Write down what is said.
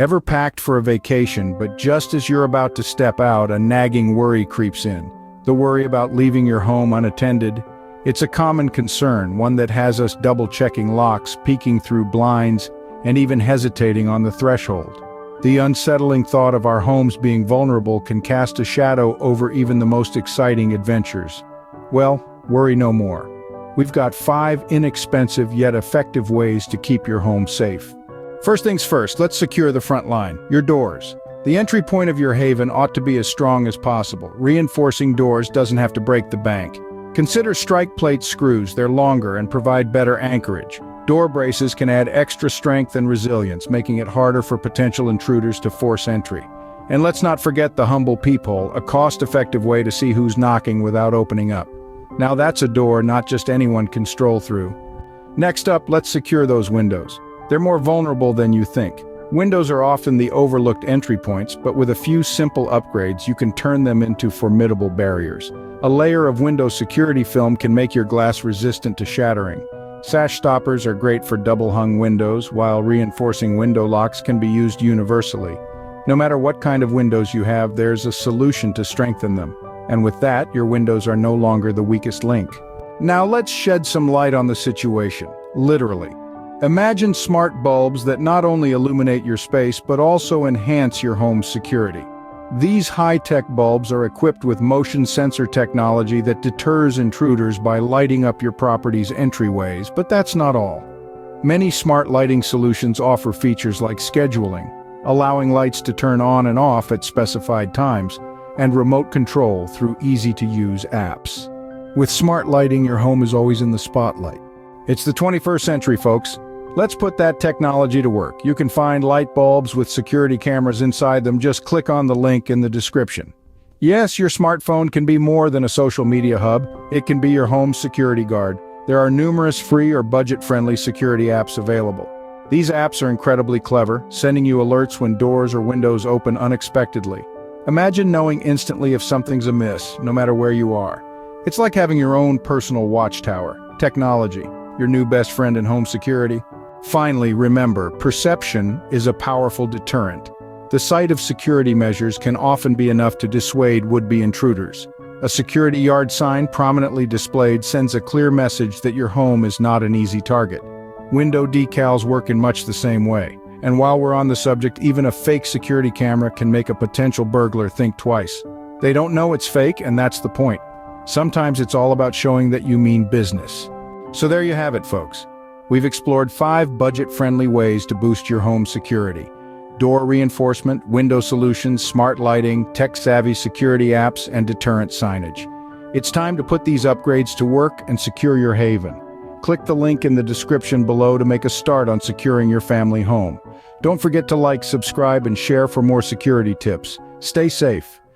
Ever packed for a vacation, but just as you're about to step out, a nagging worry creeps in? The worry about leaving your home unattended? It's a common concern, one that has us double-checking locks, peeking through blinds, and even hesitating on the threshold. The unsettling thought of our homes being vulnerable can cast a shadow over even the most exciting adventures. Well, worry no more. We've got 5 inexpensive yet effective ways to keep your home safe. First things first, let's secure the front line, your doors. The entry point of your haven ought to be as strong as possible. Reinforcing doors doesn't have to break the bank. Consider strike plate screws. They're longer and provide better anchorage. Door braces can add extra strength and resilience, making it harder for potential intruders to force entry. And let's not forget the humble peephole, a cost-effective way to see who's knocking without opening up. Now that's a door not just anyone can stroll through. Next up, let's secure those windows. They're more vulnerable than you think. Windows are often the overlooked entry points, but with a few simple upgrades, you can turn them into formidable barriers. A layer of window security film can make your glass resistant to shattering. Sash stoppers are great for double-hung windows, while reinforcing window locks can be used universally. No matter what kind of windows you have, there's a solution to strengthen them. And with that, your windows are no longer the weakest link. Now let's shed some light on the situation, literally. Imagine smart bulbs that not only illuminate your space, but also enhance your home's security. These high-tech bulbs are equipped with motion sensor technology that deters intruders by lighting up your property's entryways, but that's not all. Many smart lighting solutions offer features like scheduling, allowing lights to turn on and off at specified times, and remote control through easy-to-use apps. With smart lighting, your home is always in the spotlight. It's the 21st century, folks. Let's put that technology to work. You can find light bulbs with security cameras inside them. Just click on the link in the description. Yes, your smartphone can be more than a social media hub. It can be your home security guard. There are numerous free or budget-friendly security apps available. These apps are incredibly clever, sending you alerts when doors or windows open unexpectedly. Imagine knowing instantly if something's amiss, no matter where you are. It's like having your own personal watchtower. Technology, your new best friend in home security. Finally, remember, perception is a powerful deterrent. The sight of security measures can often be enough to dissuade would-be intruders. A security yard sign prominently displayed sends a clear message that your home is not an easy target. Window decals work in much the same way. And while we're on the subject, even a fake security camera can make a potential burglar think twice. They don't know it's fake, and that's the point. Sometimes it's all about showing that you mean business. So there you have it, folks. We've explored 5 budget-friendly ways to boost your home security. Door reinforcement, window solutions, smart lighting, tech-savvy security apps, and deterrent signage. It's time to put these upgrades to work and secure your haven. Click the link in the description below to make a start on securing your family home. Don't forget to like, subscribe, and share for more security tips. Stay safe.